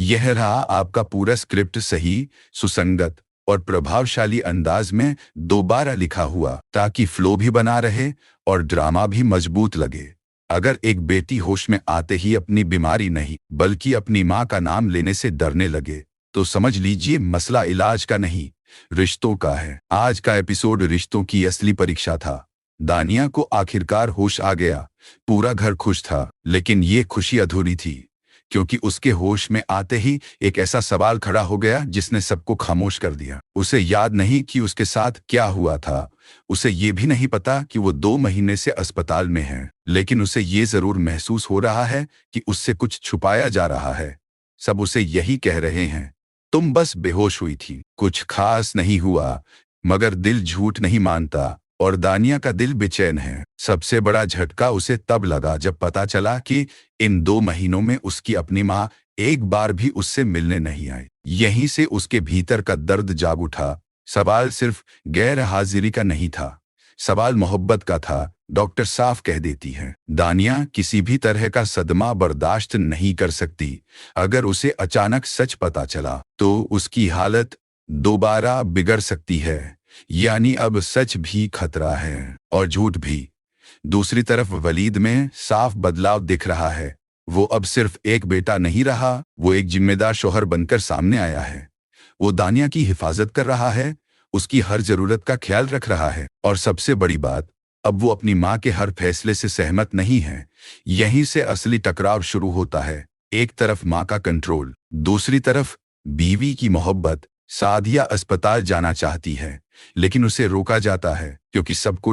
यह रहा आपका पूरा स्क्रिप्ट, सही, सुसंगत और प्रभावशाली अंदाज में दोबारा लिखा हुआ, ताकि फ्लो भी बना रहे और ड्रामा भी मजबूत लगे। अगर एक बेटी होश में आते ही अपनी बीमारी नहीं बल्कि अपनी माँ का नाम लेने से डरने लगे, तो समझ लीजिए मसला इलाज का नहीं, रिश्तों का है। आज का एपिसोड रिश्तों की असली परीक्षा था। दानिया को आखिरकार होश आ गया। पूरा घर खुश था, लेकिन ये खुशी अधूरी थी, क्योंकि उसके होश में आते ही एक ऐसा सवाल खड़ा हो गया जिसने सबको खामोश कर दिया। उसे याद नहीं कि उसके साथ क्या हुआ था, उसे ये भी नहीं पता कि वो 2 महीने से अस्पताल में है, लेकिन उसे ये जरूर महसूस हो रहा है कि उससे कुछ छुपाया जा रहा है। सब उसे यही कह रहे हैं, तुम बस बेहोश हुई थी, कुछ खास नहीं हुआ। मगर दिल झूठ नहीं मानता और दानिया का दिल बेचैन है। सबसे बड़ा झटका उसे तब लगा जब पता चला कि इन 2 महीनों में उसकी अपनी माँ एक बार भी उससे मिलने नहीं आई। यहीं से उसके भीतर का दर्द जाग उठा। सवाल सिर्फ गैर हाजिरी का नहीं था, सवाल मोहब्बत का था। डॉक्टर साफ कह देती है, दानिया किसी भी तरह का सदमा बर्दाश्त नहीं कर सकती। अगर उसे अचानक सच पता चला तो उसकी हालत दोबारा बिगड़ सकती है। यानी अब सच भी खतरा है और झूठ भी। दूसरी तरफ वलीद में साफ बदलाव दिख रहा है। वो अब सिर्फ एक बेटा नहीं रहा, वो एक जिम्मेदार शौहर बनकर सामने आया है। वो दानिया की हिफाजत कर रहा है, उसकी हर जरूरत का ख्याल रख रहा है, और सबसे बड़ी बात, अब वो अपनी माँ के हर फैसले से सहमत नहीं है। यहीं से असली टकराव शुरू होता है। एक तरफ माँ का कंट्रोल, दूसरी तरफ बीवी की मोहब्बत। सादिया अस्पताल जाना चाहती है, लेकिन उसे रोका जाता है, क्योंकि सबको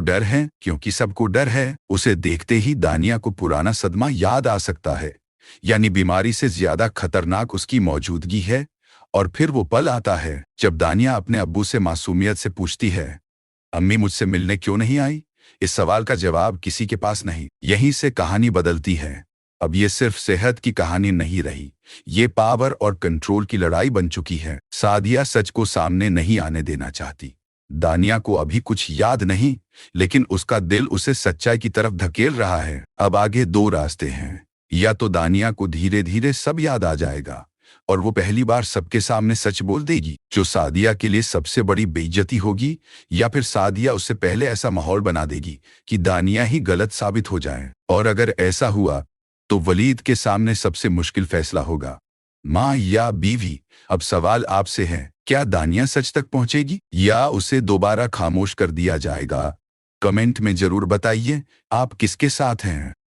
डर है। उसे देखते ही दानिया को पुराना सदमा याद आ सकता है, यानी बीमारी से ज्यादा खतरनाक उसकी मौजूदगी है। और फिर वो पल आता है जब दानिया अपने अब्बू से मासूमियत से पूछती है, अम्मी मुझसे मिलने क्यों नहीं आई? इस सवाल का जवाब किसी के पास नहीं। यहीं से कहानी बदलती है। अब ये सिर्फ सेहत की कहानी नहीं रही, ये पावर और कंट्रोल की लड़ाई बन चुकी है। सादिया सच को सामने नहीं आने देना चाहती। दानिया को अभी कुछ याद नहीं, लेकिन उसका दिल उसे सच्चाई की तरफ धकेल रहा है। अब आगे 2 रास्ते हैं। या तो दानिया को धीरे धीरे सब याद आ जाएगा और वो पहली बार सबके सामने सच बोल देगी, जो सादिया के लिए सबसे बड़ी बेइज्जती होगी, या फिर सादिया उससे पहले ऐसा माहौल बना देगी कि दानिया ही गलत साबित हो जाए। और अगर ऐसा हुआ तो वलीद के सामने सबसे मुश्किल फैसला होगा, माँ या बीवी। अब सवाल आपसे है, क्या दानिया सच तक पहुंचेगी या उसे दोबारा खामोश कर दिया जाएगा? कमेंट में जरूर बताइए आप किसके साथ हैं।